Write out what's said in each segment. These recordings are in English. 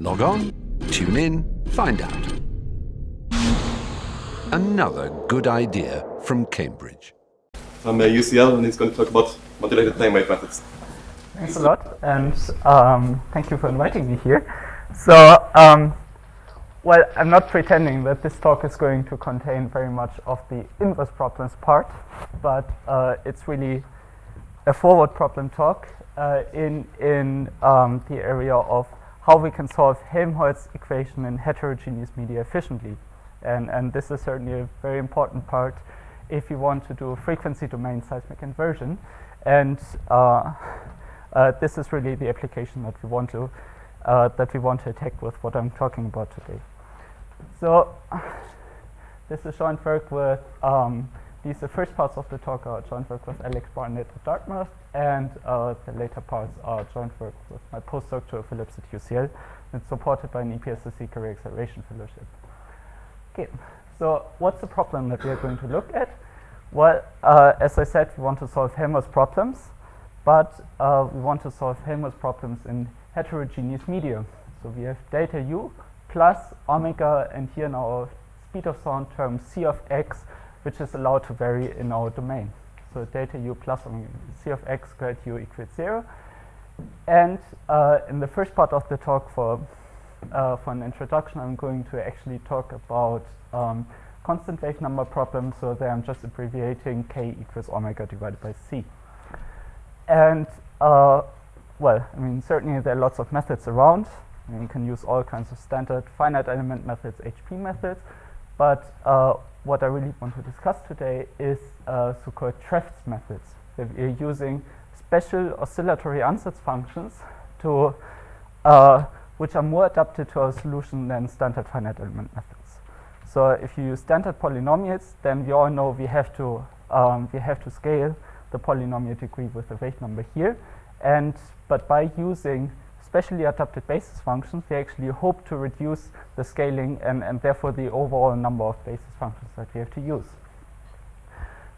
Log on, tune in, find out. Another good idea from Cambridge. I'm UCL, and he's going to talk about modulated plane wave methods. Thanks a lot, and thank you for inviting me here. So, well, I'm not pretending that this talk is going to contain very much of the inverse problems part, but it's really a forward problem talk in the area of how we can solve Helmholtz equation in heterogeneous media efficiently. And this is certainly a very important part if you want to do frequency domain seismic inversion. And this is really the application that we want to attack with what I'm talking about today. So this is joint work with the first parts of the talk are joint work with Alex Barnett at Dartmouth, and the later parts are joint work with my postdoctoral Phillips at UCL. It's supported by an EPSSC Career Acceleration Fellowship. Okay, so what's the problem that we are going to look at? Well, as I said, we want to solve Helmholtz problems, but we want to solve Helmholtz problems in heterogeneous media. So we have delta U plus omega, and here in our speed of sound term C of x, which is allowed to vary in our domain. So delta U plus omega, C of x squared U equals 0. And in the first part of the talk for an introduction, I'm going to actually talk about constant wave number problems. So there I'm just abbreviating K equals omega divided by C. And well, I mean, certainly there are lots of methods around. I mean, you can use all kinds of standard finite element methods, HP methods. But what I really want to discuss today is so-called Trefts methods. That we are using special oscillatory ansatz functions to which are more adapted to our solution than standard finite element methods. So if you use standard polynomials, then we all know we have to scale the polynomial degree with the wave number here. But by using specially adapted basis functions, we actually hope to reduce the scaling and therefore the overall number of basis functions that we have to use.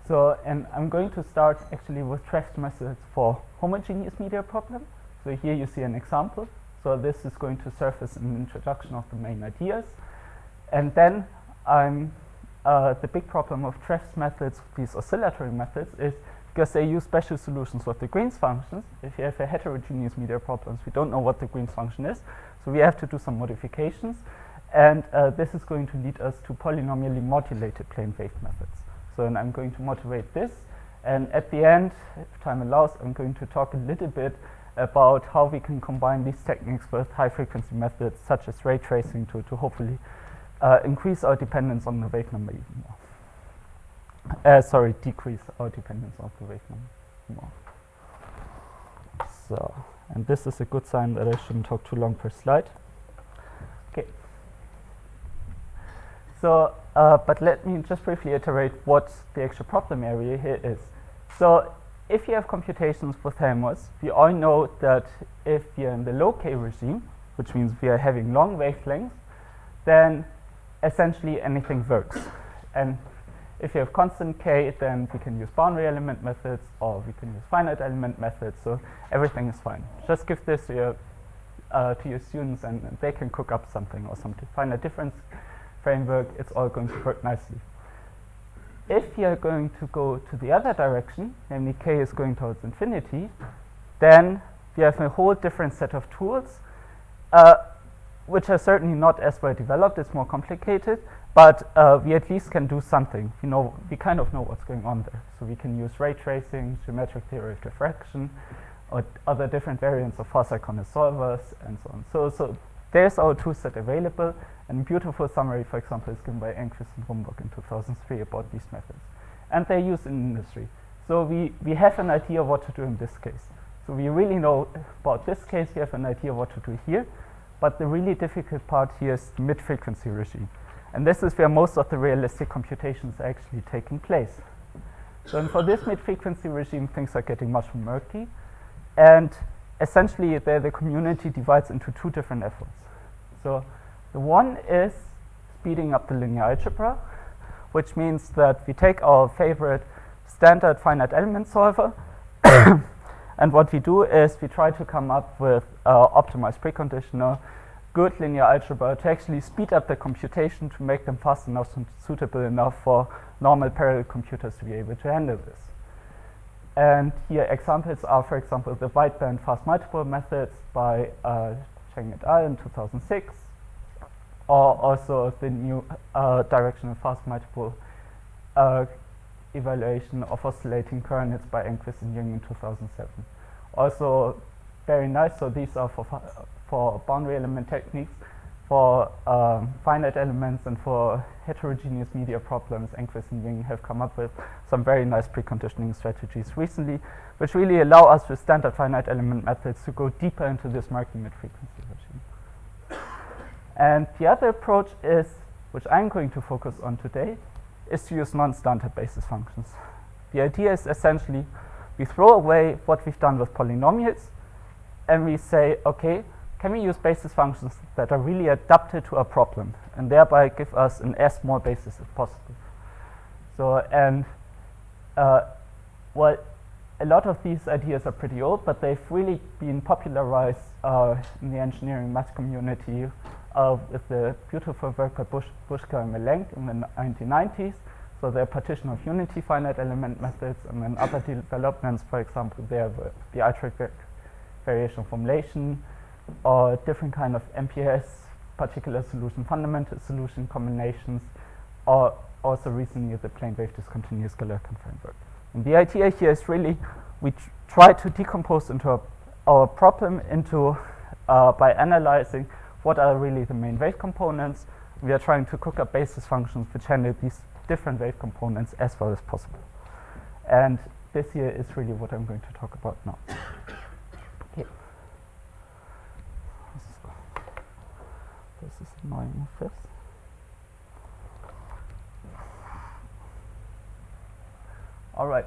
So, and I'm going to start actually with Trefts methods for homogeneous media problem. So here you see an example. So this is going to serve as an introduction of the main ideas. And then the big problem of Trefts methods, these oscillatory methods, is because they use special solutions with the Green's functions. If you have a heterogeneous media problems, we don't know what the Green's function is. So we have to do some modifications. And this is going to lead us to polynomially modulated plane wave methods. So and I'm going to motivate this. And at the end, if time allows, I'm going to talk a little bit about how we can combine these techniques with high frequency methods such as ray tracing to hopefully increase our dependence on the wave number even more. Decrease our dependence on the wave number more. So, and this is a good sign that I shouldn't talk too long per slide. Okay. So, but let me just briefly iterate what the actual problem area here is. So, if you have computations with Helmholtz, we all know that if we are in the low K regime, which means we are having long wavelengths, then essentially anything works. And if you have constant K, then we can use boundary element methods, or we can use finite element methods, so everything is fine. Just give this to your students and they can cook up something or some finite difference framework. It's all going to work nicely. If you are going to go to the other direction, namely K is going towards infinity, then we have a whole different set of tools, which are certainly not as well developed. It's more complicated, but we at least can do something. We kind of know what's going on there. So we can use ray tracing, geometric theory of diffraction, or other different variants of Fauss-Iconis solvers, and so on. So there's our tool set available, and a beautiful summary, for example, is given by Enquist and Rumburg in 2003 about these methods. And they're used in industry. So we have an idea of what to do in this case. So we really know about this case, we have an idea of what to do here, but the really difficult part here is the mid-frequency regime. And this is where most of the realistic computations are actually taking place. So and for this mid-frequency regime, things are getting much more murky. And essentially, the community divides into two different efforts. So the one is speeding up the linear algebra, which means that we take our favorite standard finite element solver, and what we do is we try to come up with optimized preconditioner good linear algebra to actually speed up the computation to make them fast enough and suitable enough for normal parallel computers to be able to handle this. And here examples are, for example, the wideband fast multiple methods by Cheng et al. In 2006, or also the new directional fast multiple evaluation of oscillating coordinates by Enquist and Jung in 2007. Also very nice, so these are for boundary element techniques, for finite elements and for heterogeneous media problems. Enquist and Jung have come up with some very nice preconditioning strategies recently, which really allow us with standard finite element methods to go deeper into this marking mid-frequency regime. And the other approach is, which I'm going to focus on today, is to use non-standard basis functions. The idea is essentially we throw away what we've done with polynomials and we say, okay, can we use basis functions that are really adapted to a problem and thereby give us an as small basis as possible? So, and well, a lot of these ideas are pretty old, but they've really been popularized in the engineering math community with the beautiful work by Bushka and Melenk in the 1990s. So their partition of unity finite element methods, and then other developments, for example, there were the algebraic variation formulation, or different kind of MPS, particular solution, fundamental solution combinations, or also recently the plane wave discontinuous Galerkin framework. And the idea here is really we try to decompose into our problem into by analyzing what are really the main wave components. We are trying to cook up basis functions which handle these different wave components as well as possible. And this here is really what I'm going to talk about now. Okay. This is annoying with this. All right.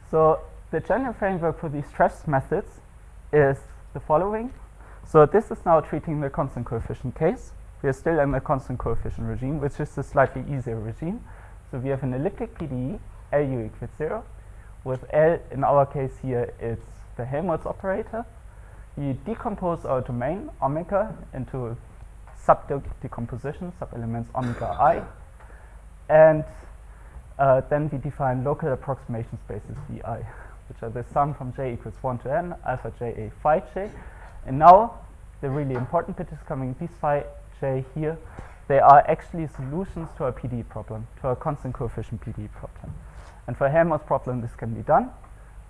So the general framework for these stress methods is the following. So this is now treating the constant coefficient case. We are still in the constant coefficient regime, which is a slightly easier regime. So we have an elliptic PDE, LU equals 0, with L, in our case here, it's the Helmholtz operator. We decompose our domain, omega, into sub-decomposition, sub-elements omega I, and then we define local approximation spaces Vi, which are the sum from j equals 1 to n, alpha j a phi j. And now the really important bit is coming. These phi j here, they are actually solutions to a PDE problem, to a constant coefficient PDE problem. And for a Helmholtz problem, this can be done.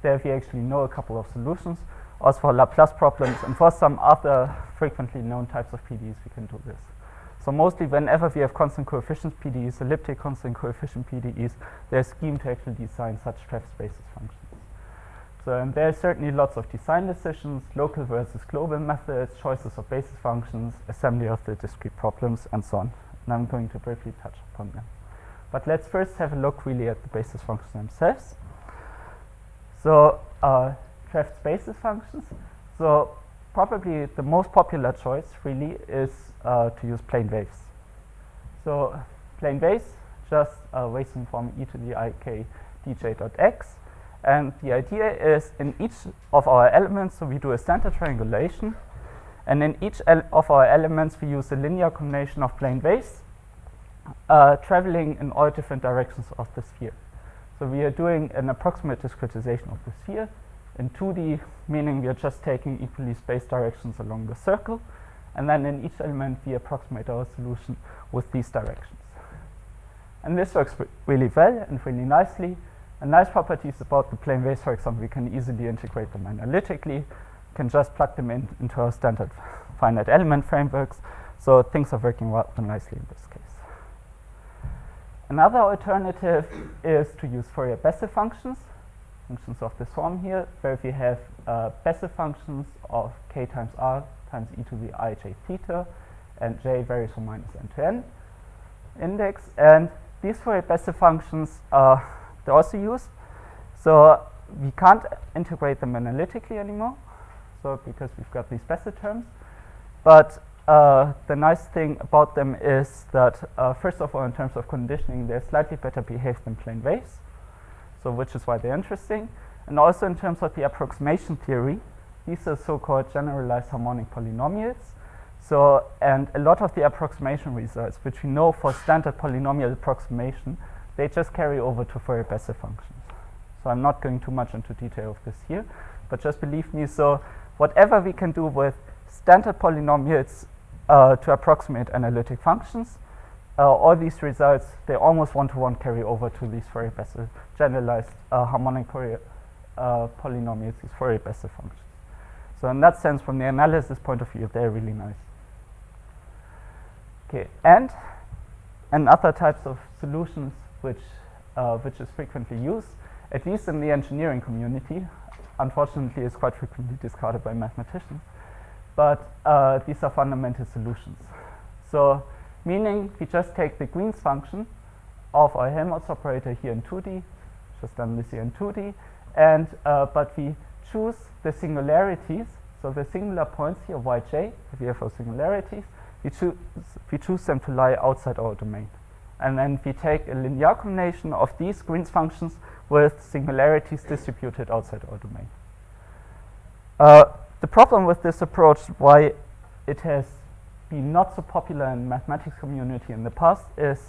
There we actually know a couple of solutions. Also for Laplace problems and for some other frequently known types of PDEs, we can do this. So mostly whenever we have constant coefficient PDEs, elliptic constant coefficient PDEs, they're schemed to actually design such Treff basis functions. So and there's certainly lots of design decisions, local versus global methods, choices of basis functions, assembly of the discrete problems, and so on. And I'm going to briefly touch upon them. But let's first have a look really at the basis functions themselves. So Treff basis functions. So probably the most popular choice really is to use plane waves. So plane waves, just Weyson form e to the ik dj dot x. And the idea is in each of our elements, so we do a standard triangulation, and in each of our elements we use a linear combination of plane waves traveling in all different directions of the sphere. So we are doing an approximate discretization of the sphere in 2D, meaning we are just taking equally spaced directions along the circle, and then in each element we approximate our solution with these directions. And this works really well and really nicely. And nice properties about the plane waves, for example, we can easily integrate them analytically, can just plug them into our standard finite element frameworks. So things are working rather nicely in this case. Another alternative is to use Fourier-Bessel functions, functions of this form here, where we have Bessel functions of k times r times e to the I j theta, and j varies from minus n to n index. And these Fourier-Bessel functions they also use. So we can't integrate them analytically anymore, so because we've got these Bessel terms. But the nice thing about them is that first of all, in terms of conditioning, they're slightly better behaved than plane waves, so which is why they're interesting. And also in terms of the approximation theory, these are so-called generalized harmonic polynomials. So, and a lot of the approximation results, which we know for standard polynomial approximation, they just carry over to Fourier-Besse functions. So I'm not going too much into detail of this here, but just believe me, so whatever we can do with standard polynomials to approximate analytic functions, all these results, they almost one-to-one carry over to these Fourier-Besse generalized harmonic Fourier polynomials, these Fourier-Besse functions. So in that sense, from the analysis point of view, they're really nice. Okay, and other types of solutions which is frequently used, at least in the engineering community, unfortunately is quite frequently discarded by mathematicians, but these are fundamental solutions. So meaning we just take the Green's function of our Helmholtz operator here in 2D, just done this here in 2D, and but we choose the singularities, so the singular points here, yj, if we have our singularities, we choose them to lie outside our domain. And then we take a linear combination of these Green's functions with singularities distributed outside our domain. The problem with this approach, why it has been not so popular in the mathematics community in the past, is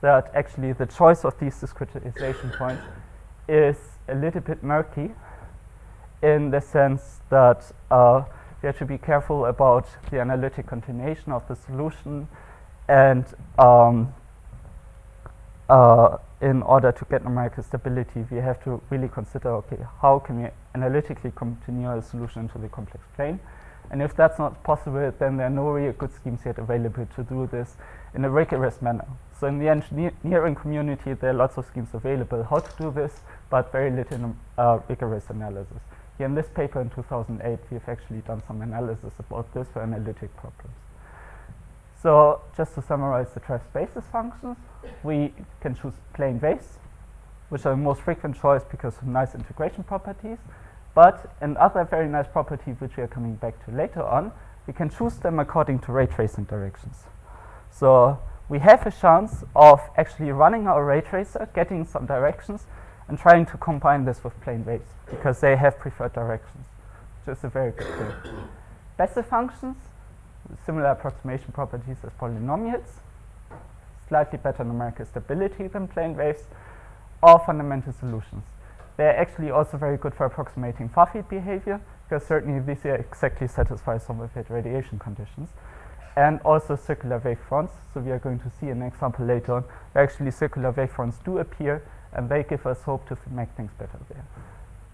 that actually the choice of these discretization points is a little bit murky, in the sense that we have to be careful about the analytic continuation of the solution, and in order to get numerical stability, we have to really consider, okay, how can we analytically continue a solution into the complex plane? And if that's not possible, then there are no real good schemes yet available to do this in a rigorous manner. So in the engineering community, there are lots of schemes available how to do this, but very little rigorous analysis. Here in this paper in 2008, we've actually done some analysis about this for analytic problems. So just to summarize the trace basis functions, we can choose plane waves, which are the most frequent choice because of nice integration properties. But another very nice property, which we are coming back to later on, we can choose them according to ray tracing directions. So we have a chance of actually running our ray tracer, getting some directions, and trying to combine this with plane waves, because they have preferred directions, which is a very good thing. Besse functions, similar approximation properties as polynomials, slightly better numerical stability than plane waves, are fundamental solutions. They're actually also very good for approximating far-field behavior, because certainly these exactly satisfy some of the radiation conditions, and also circular wavefronts. So we are going to see an example later on where actually circular wavefronts do appear, and they give us hope to make things better there.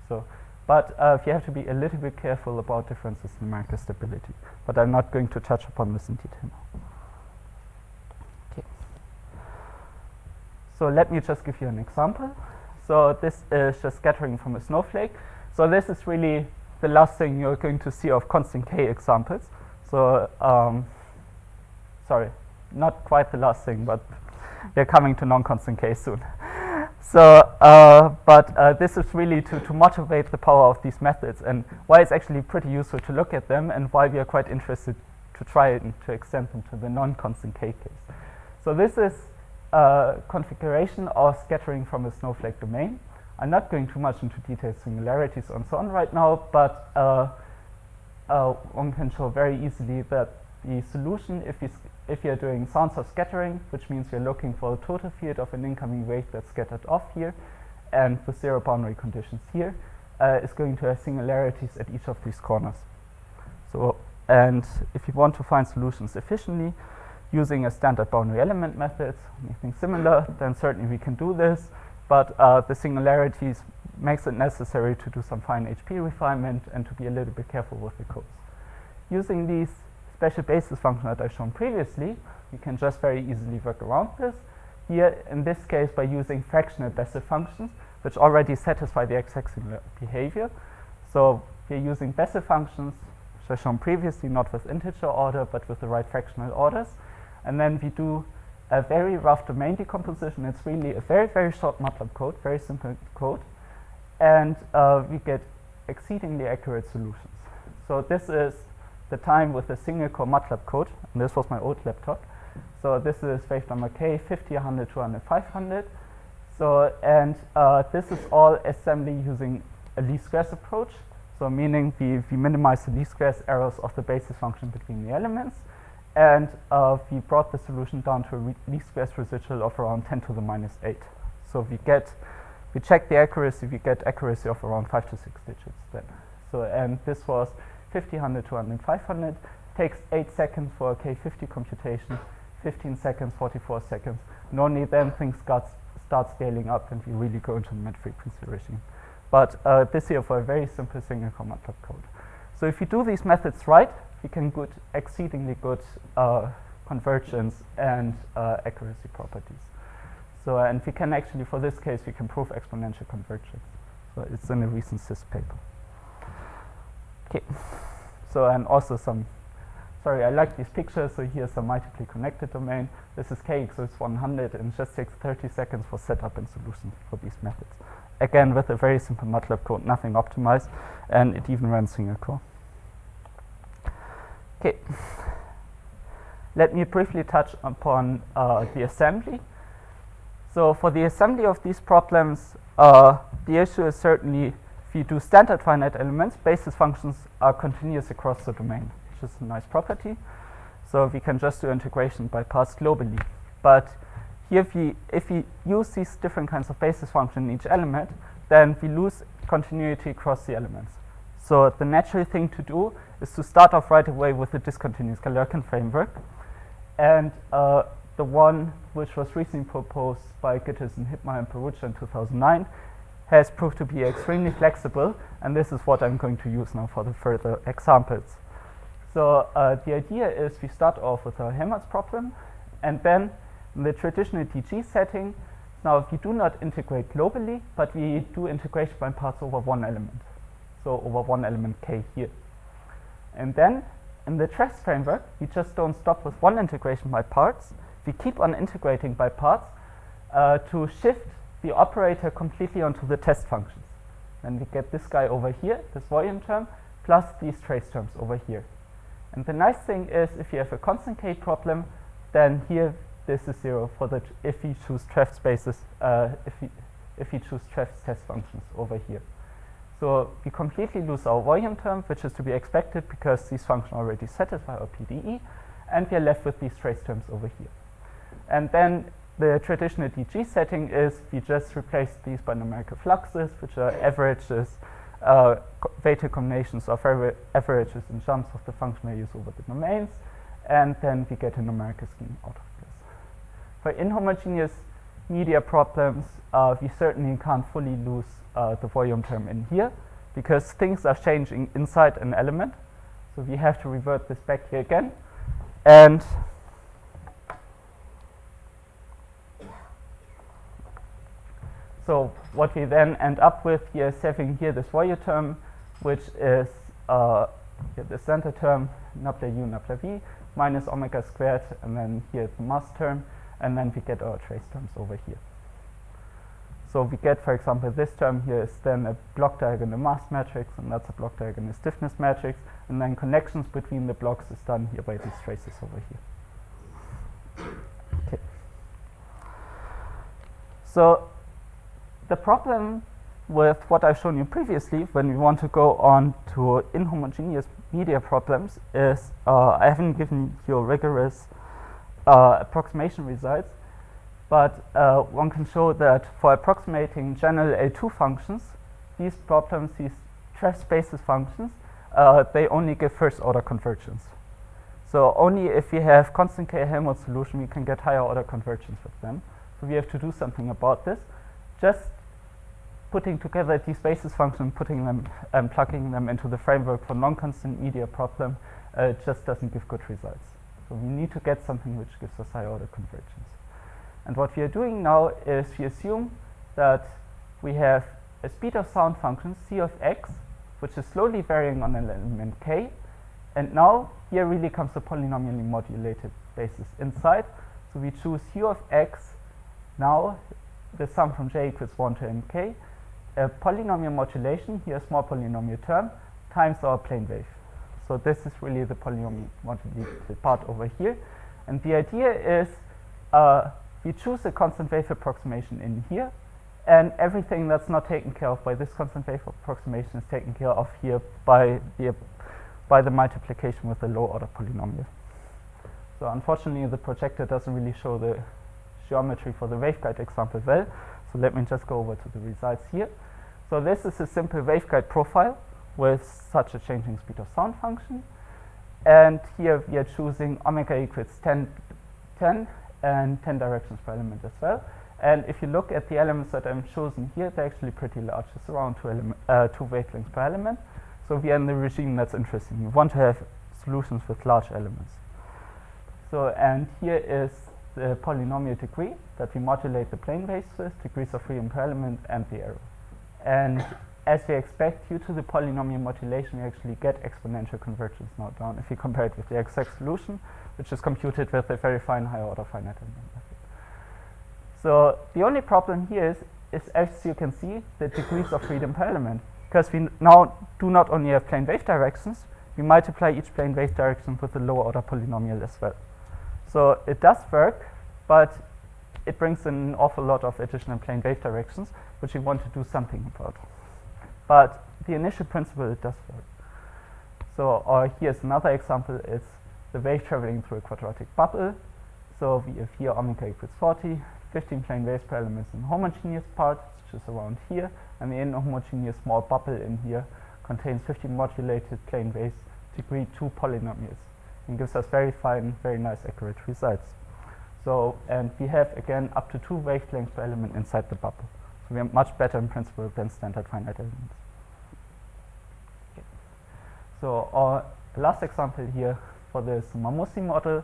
So, but you have to be a little bit careful about differences in numerical stability. But I'm not going to touch upon this in detail now. Okay. So let me just give you an example. So this is just scattering from a snowflake. So this is really the last thing you're going to see of constant K examples. So sorry, not quite the last thing, but we're coming to non-constant K soon. So, but this is really to motivate the power of these methods, and why it's actually pretty useful to look at them, and why we are quite interested to try and to extend them to the non-constant K case. So this is configuration of scattering from a snowflake domain. I'm not going too much into detailed singularities and so on right now, but one can show very easily that the solution, if you're doing sounds of scattering, which means you're looking for a total field of an incoming wave that's scattered off here, and with zero boundary conditions here, is going to have singularities at each of these corners. So, and if you want to find solutions efficiently using a standard boundary element method, anything similar, then certainly we can do this, but the singularities makes it necessary to do some fine HP refinement and to be a little bit careful with the codes. Using these special basis functions that I've shown previously, we can just very easily work around this. Here, in this case, by using fractional Besse functions, which already satisfy the exact similar behavior. So we're using Besse functions, which I've shown previously, not with integer order, but with the right fractional orders. And then we do a very rough domain decomposition. It's really a very, very short MATLAB code, very simple code. And we get exceedingly accurate solutions. So this is the time with a single core MATLAB code, and this was my old laptop. So this is wave number K, 50, 100, 200, 500. So, and this is all assembly using a least squares approach. So meaning we minimize the least squares errors of the basis function between the elements. and we brought the solution down to a least squares residual of around 10 to the minus 8. So we check the accuracy, we get accuracy of around 5 to 6 digits then. So, and this was 50, 100, 200, 500. Takes 8 seconds for a K50 computation, 15 seconds, 44 seconds. And only then things start scaling up and we really go into mid-frequency regime. But this here for a very simple single core MATLAB code. So if you do these methods right, we can get exceedingly good convergence and accuracy properties. So, and we can actually, for this case, we can prove exponential convergence. So it's in a recent CIS paper. Okay. So, and also sorry, I like these pictures. So here's a multiply connected domain. This is k equals 100, and it just takes 30 seconds for setup and solution for these methods. Again, with a very simple MATLAB code, nothing optimized, and it even runs single core. Okay. Let me briefly touch upon the assembly. So for the assembly of these problems, the issue is certainly if you do standard finite elements, basis functions are continuous across the domain, which is a nice property. So we can just do integration by parts globally. But here, if we use these different kinds of basis function in each element, then we lose continuity across the elements. So the natural thing to do is to start off right away with a discontinuous Galerkin framework. And the one which was recently proposed by Gitters and Hittmeyer and Perugia in 2009 has proved to be extremely flexible, and this is what I'm going to use now for the further examples. So the idea is we start off with our Helmholtz problem, and then in the traditional TG setting, now if we do not integrate globally, but we do integration by parts over one element. So over one element k here. And then in the TRES framework, we just don't stop with one integration by parts. We keep on integrating by parts to shift the operator completely onto the test functions. Then we get this guy over here, this volume term, plus these trace terms over here. And the nice thing is, if you have a constant k problem, then here this is 0 for the if we choose Treff spaces, if we choose Treff's test functions over here. So we completely lose our volume term, which is to be expected because these functions already satisfy our PDE, and we are left with these trace terms over here. And then the traditional DG setting is we just replace these by numerical fluxes, which are averages, weighted combinations of averages and jumps of the function values over the domains, and then we get a numerical scheme out of this. For inhomogeneous media problems, we certainly can't fully lose the volume term in here because things are changing inside an element. So we have to revert this back here again. And so what we then end up with here is having here this volume term, which is the center term, nabla u, nabla v, minus omega squared, and then here the mass term, and then we get our trace terms over here. So we get, for example, this term here is then a block diagonal mass matrix, and that's a block diagonal stiffness matrix, and then connections between the blocks is done here by these traces over here. Okay. So the problem with what I've shown you previously, when we want to go on to inhomogeneous media problems, is I haven't given you rigorous approximation results, but one can show that for approximating general L2 functions, these problems, these Treff spaces functions, they only give first order convergence. So only if we have constant K Helmholtz solution, we can get higher order convergence with them. So we have to do something about this. Just putting together these basis functions, putting them and plugging them into the framework for non-constant media problem just doesn't give good results. So we need to get something which gives us higher order convergence. And what we are doing now is we assume that we have a speed of sound function c of x, which is slowly varying on an element k, and now here really comes the polynomially modulated basis inside. So we choose u of x, now the sum from j equals 1 to mk, a polynomial modulation, here a small polynomial term, times our plane wave. So this is really the polynomial modulated part over here. And the idea is we choose a constant wave approximation in here, and everything that's not taken care of by this constant wave approximation is taken care of here by the multiplication with the low order polynomial. So unfortunately, the projector doesn't really show the geometry for the waveguide example well. So let me just go over to the results here. So this is a simple waveguide profile with such a changing speed of sound function. And here we are choosing omega equals 10, 10, and 10 directions per element as well. And if you look at the elements that I'm chosen here, they're actually pretty large. It's around 2 wavelengths per element. So we are in the regime that's interesting. We want to have solutions with large elements. So, and here is the polynomial degree that we modulate the plane waves with, degrees of freedom per element, and the error. And as we expect, due to the polynomial modulation, we actually get exponential convergence now down if you compare it with the exact solution, which is computed with a very fine higher order finite element method. So the only problem here is, as you can see, the degrees of freedom per element. Because we now do not only have plane wave directions, we multiply each plane wave direction with a lower order polynomial as well. So it does work, but it brings in an awful lot of additional plane wave directions, which we want to do something about. But the initial principle, it does work. So here's another example. It's the wave traveling through a quadratic bubble. So we have here omega equals 40, 15 plane waves per element in the homogeneous part, which is around here, and the inhomogeneous small bubble in here contains 15 modulated plane waves, degree 2 polynomials, and gives us very fine, very nice, accurate results. So, and we have again up to 2 wavelengths per element inside the bubble. So we are much better in principle than standard finite elements. Okay. So our last example here for this Mammosi model.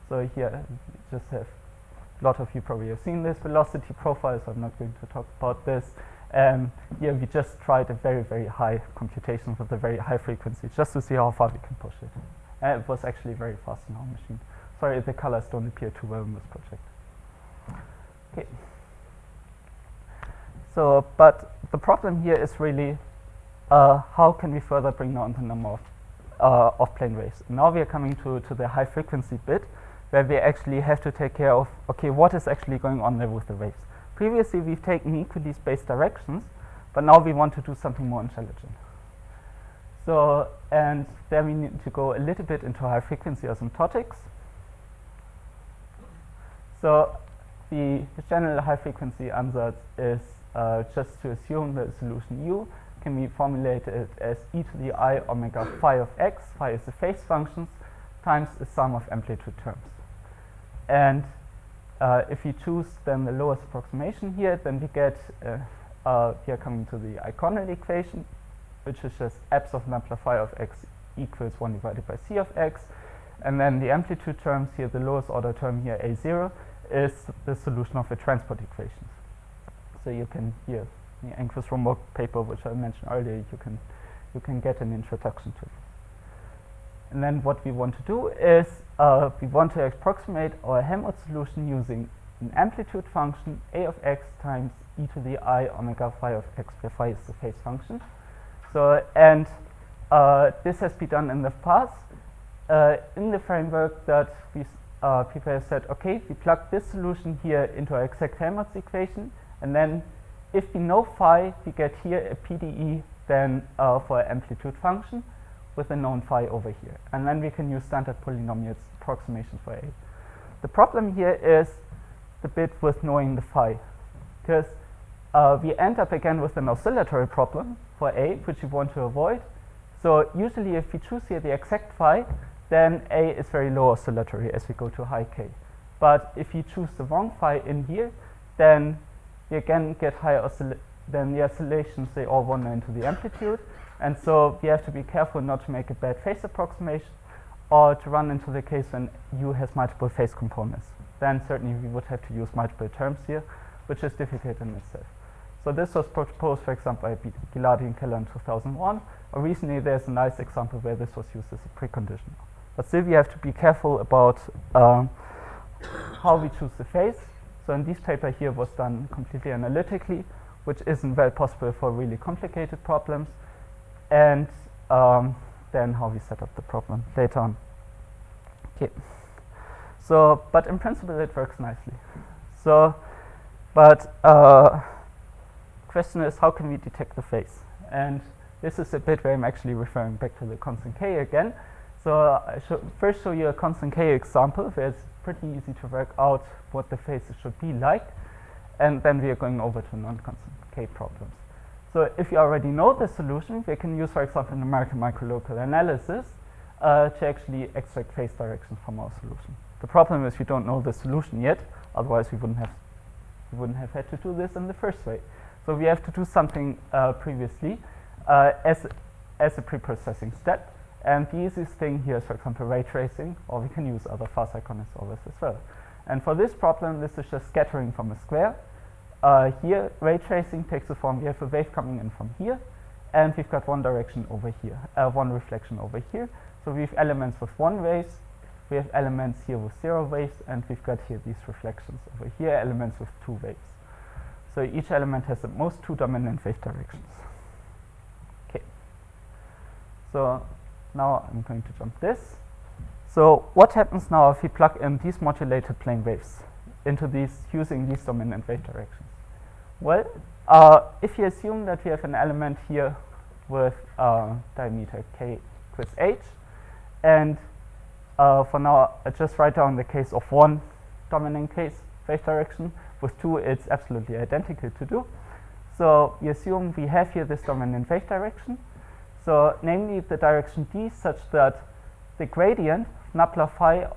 So here we just have, a lot of you probably have seen this velocity profile, so I'm not going to talk about this. Here we just tried a very, very high computation with a very high frequency, just to see how far we can push it. And it was actually very fast in our machine. Sorry, the colors don't appear too well in this project. Okay. So, but the problem here is really how can we further bring down the number of plane waves. Now we are coming to the high frequency bit, where we actually have to take care of, okay, what is actually going on there with the waves. Previously we've taken equally spaced directions, but now we want to do something more intelligent. So, and then we need to go a little bit into high frequency asymptotics. So the general high frequency ansatz is just to assume that solution U can be formulated as e to the I omega phi of x, phi is the phase functions, times the sum of amplitude terms. And if you choose then the lowest approximation here, then we get, here coming to the iconal equation, which is just abs of lambda phi of x equals 1 divided by c of x. And then the amplitude terms here, the lowest order term here, A0, is the solution of the transport equations. So you can here, the Enquist-Romberg paper, which I mentioned earlier, you can get an introduction to. And then what we want to do is we want to approximate our Helmholtz solution using an amplitude function a of x times e to the I omega phi of x, where phi is the phase function. So, and this has been done in the past in the framework that we people have said, okay, we plug this solution here into our exact Helmholtz equation, and then if we know phi, we get here a PDE then for an amplitude function with a known phi over here. And then we can use standard polynomials approximations for A. The problem here is the bit with knowing the phi, because we end up again with an oscillatory problem for A, which we want to avoid. So usually if we choose here the exact phi, then A is very low oscillatory as we go to high K. But if you choose the wrong phi in here, then we again get higher then the oscillations, they all wander into the amplitude. And so we have to be careful not to make a bad phase approximation or to run into the case when U has multiple phase components. Then certainly we would have to use multiple terms here, which is difficult in itself. So this was proposed, for example, by Ghilardi and Keller in 2001. Or recently there's a nice example where this was used as a precondition. But still we have to be careful about how we choose the phase. So in this paper here was done completely analytically, which isn't very possible for really complicated problems. And then how we set up the problem later on. Okay. So, but in principle it works nicely. So, but question is, how can we detect the phase? And this is a bit where I'm actually referring back to the constant K again. So I should first show you a constant k example where it's pretty easy to work out what the phases should be like, and then we are going over to non-constant k problems. So if you already know the solution, we can use, for example, numerical microlocal analysis to actually extract phase directions from our solution. The problem is we don't know the solution yet, otherwise we wouldn't have had to do this in the first way. So we have to do something previously as a pre-processing step. And the easiest thing here is, for example, ray tracing, or we can use other fast Iconic solvers as well. And for this problem, this is just scattering from a square. Here, ray tracing takes the form, we have a wave coming in from here, and we've got one direction over here, one reflection over here. So we have elements with one waves, we have elements here with 0 waves, and we've got here these reflections over here, elements with 2 waves. So each element has at most 2 dominant wave directions. Okay. So now I'm going to jump this. So what happens now if we plug in these modulated plane waves into these using these dominant wave directions? Well, if you assume that we have an element here with diameter k equals h, and for now I just write down the case of one dominant case wave direction. With 2 it's absolutely identical to do. So we assume we have here this dominant wave direction. So namely the direction d such that the gradient nabla phi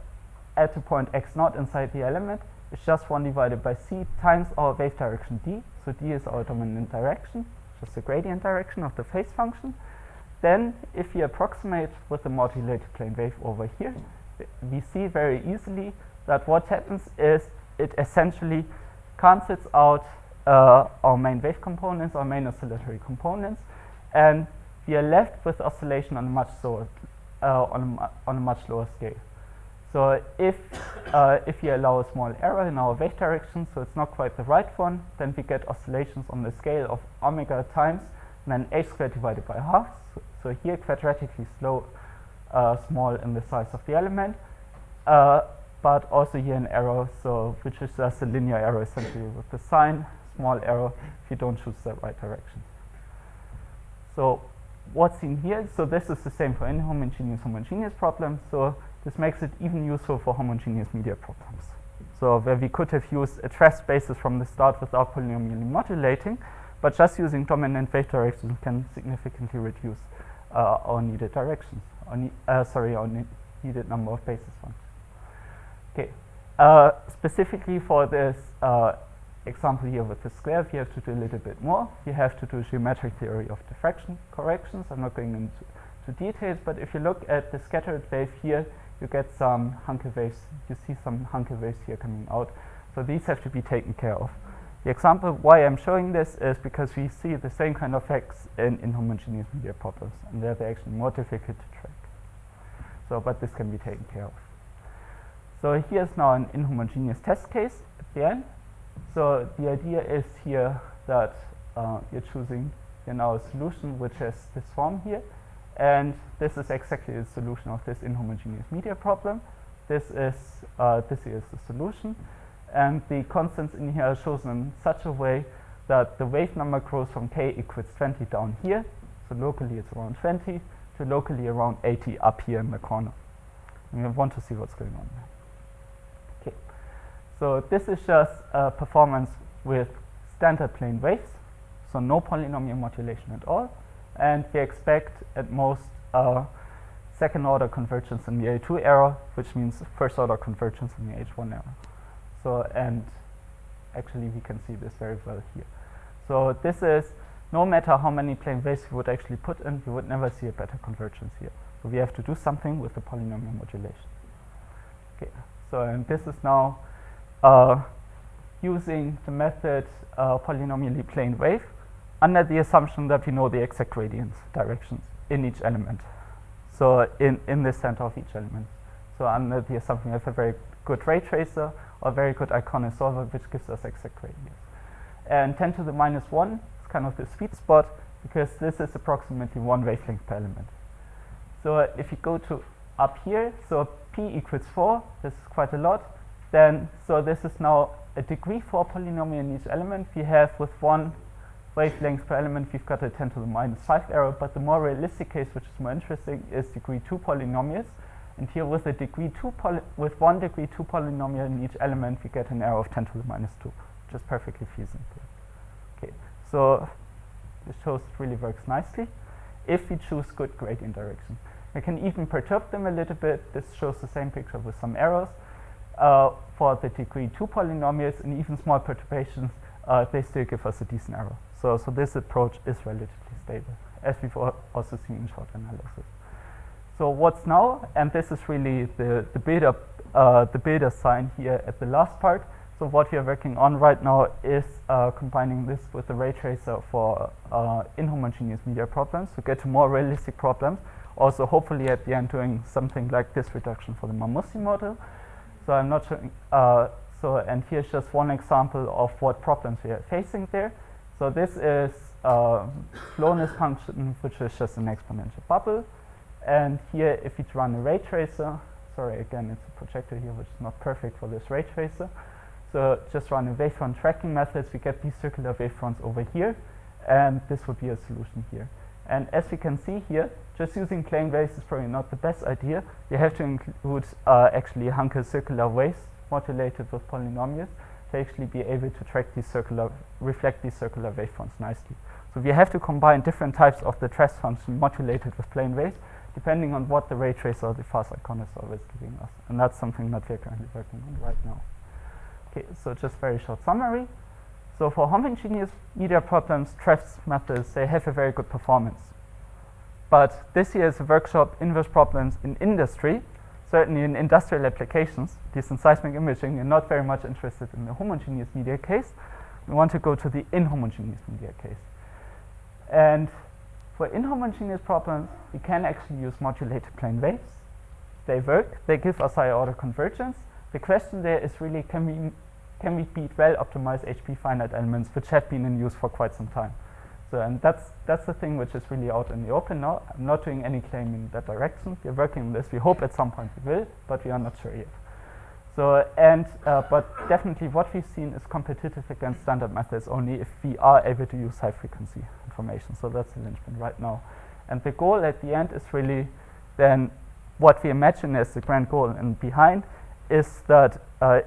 at the point x0 inside the element is just 1 divided by c times our wave direction d. So d is our dominant direction, just the gradient direction of the phase function. Then if we approximate with the modulated plane wave over here, we see very easily that what happens is it essentially cancels out our main wave components, our main oscillatory components, and we are left with oscillation on a much lower, on a much lower scale. So if we allow a small error in our wave direction, so it's not quite the right one, then we get oscillations on the scale of omega times and then h squared divided by half. So here quadratically small in the size of the element, but also here an error, so which is just a linear error essentially with the sign, small error if you don't choose the right direction. So what's in here? So this is the same for inhomogeneous homogeneous problems. So this makes it even useful for homogeneous media problems. So where we could have used a trace basis from the start without polynomially modulating, but just using dominant wave directions can significantly reduce our needed directions, our needed number of basis functions. Okay, specifically for this example here with the square, we have to do a little bit more. We have to do geometric theory of diffraction corrections. I'm not going into details, but if you look at the scattered wave here, you get some Hanke waves. You see some Hanke waves here coming out. So these have to be taken care of. The example why I'm showing this is because we see the same kind of effects in inhomogeneous media problems, and they're actually more difficult to track. So, but this can be taken care of. So here's now an inhomogeneous test case at the end. So the idea is here that you're choosing now a solution which has this form here, and this is exactly the solution of this inhomogeneous media problem. This is the solution, and the constants in here are chosen in such a way that the wave number grows from k equals 20 down here, so locally it's around 20, to locally around 80 up here in the corner. And we want to see what's going on there. Okay, so this is just performance with standard plane waves, so no polynomial modulation at all, and we expect at most second order convergence in the A2 error, which means first order convergence in the H1 error. So, and actually we can see this very well here. So this is, no matter how many plane waves we would actually put in, we would never see a better convergence here. So we have to do something with the polynomial modulation. Okay, so and this is now using the method polynomially plane wave under the assumption that we know the exact gradients directions in each element. So in the center of each element. So under the assumption we have a very good ray tracer or very good Iconic solver which gives us exact gradients. And 10 to the minus 1 is kind of the sweet spot because this is approximately 1 wavelength per element. So if you go to up here, so p equals 4, this is quite a lot, then so this is now a degree 4 polynomial in each element. We have with 1 wavelengths per element, we've got a 10 to the minus 5 error, but the more realistic case, which is more interesting, is degree 2 polynomials. And here with with 1 degree 2 polynomial in each element, we get an error of 10 to the minus 2, which is perfectly feasible. Okay, so this shows it really works nicely if we choose good gradient direction. We can even perturb them a little bit. This shows the same picture with some errors. For the degree 2 polynomials and even small perturbations, they still give us a decent error. So this approach is relatively stable, as we've also seen in short analysis. So what's now, and this is really the builder sign here at the last part. So what we are working on right now is combining this with the ray tracer for inhomogeneous media problems to get to more realistic problems. Also, hopefully at the end doing something like this reduction for the Mammootty model. So I'm not showing, and here's just one example of what problems we are facing there. So this is slowness function, which is just an exponential bubble. And here, if we run a ray tracer, sorry, again, it's a projector here, which is not perfect for this ray tracer. So just run a wavefront tracking method, we get these circular wavefronts over here, and this would be a solution here. And as we can see here, just using plane waves is probably not the best idea. You have to include actually Hankel circular waves modulated with polynomials to actually be able to track these reflect these circular wavefronts nicely. So we have to combine different types of the trace function modulated with plane waves, depending on what the ray tracer or the fast icon solver is giving us. And that's something that we're currently working on right now. Okay, so just very short summary. So for homogeneous media problems, Treff's methods, they have a very good performance. But this here is a workshop, inverse problems in industry, certainly in industrial applications. These in seismic imaging, you're not very much interested in the homogeneous media case. We want to go to the inhomogeneous media case. And for inhomogeneous problems, we can actually use modulated plane waves. They work, they give us higher order convergence. The question there is really, can we beat well-optimized HP finite elements, which have been in use for quite some time? So, and that's the thing which is really out in the open now. I'm not doing any claim in that direction. We're working on this. We hope at some point we will, but we are not sure yet. So, but definitely what we've seen is competitive against standard methods only if we are able to use high-frequency information. So that's the linchpin right now. And the goal at the end is really then what we imagine as the grand goal and behind is that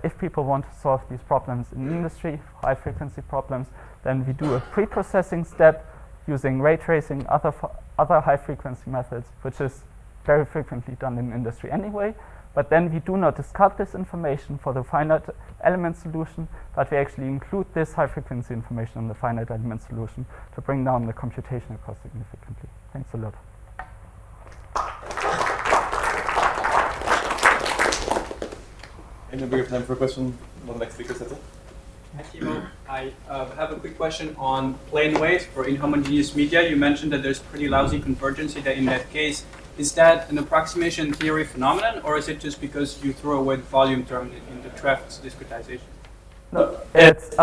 if people want to solve these problems in industry, high-frequency problems, then we do a pre-processing step using ray tracing, other high-frequency methods, which is very frequently done in industry anyway. But then we do not discard this information for the finite element solution, but we actually include this high-frequency information in the finite element solution to bring down the computational cost significantly. Thanks a lot. And maybe we have time for a question on the next speaker, Seta. Hi, Timo. I have a quick question on plane waves for inhomogeneous media. You mentioned that there's pretty lousy convergence in that case. Is that an approximation theory phenomenon, or is it just because you throw away the volume term in the Treff's discretization? No, it's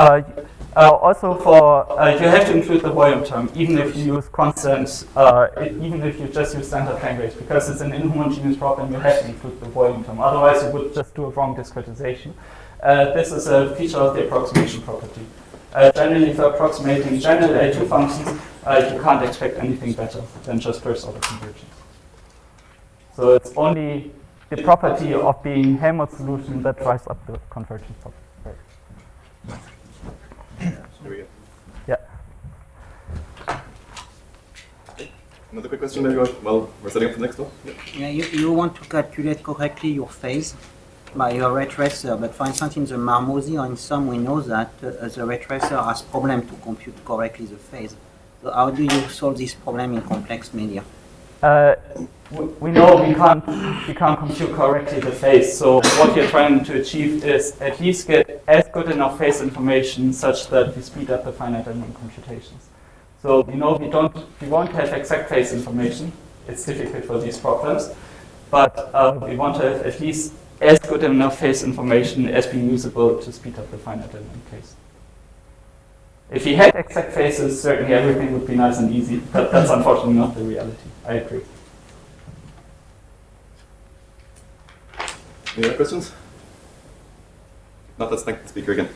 also for, you have to include the volume term, even if you use constants, even if you just use standard plane waves, because it's an inhomogeneous problem, you have to include the volume term. Otherwise, you would just do a wrong discretization. This is a feature of the approximation property. Generally, for approximating general A2 functions, you can't expect anything better than just first order convergence. So it's only the property of being Helmholtz solution that drives up the convergence property. There we go. Yeah. Another quick question, maybe. Well, we're setting up for the next one. Yeah, you want to calculate correctly your phase by your ray tracer, but for instance, in the Marmosi or in some, we know that the ray tracer has problem to compute correctly the phase. So how do you solve this problem in complex media? We know we can't compute correctly the phase. So what we're trying to achieve is at least get as good enough phase information such that we speed up the finite element computations. So we know we won't have exact phase information. It's difficult for these problems, but we want to have at least as good enough phase information as being usable to speed up the finite element case. If we had exact phases, certainly everything would be nice and easy, but that's unfortunately not the reality. I agree. Any other questions? Not, let's thank the speaker again.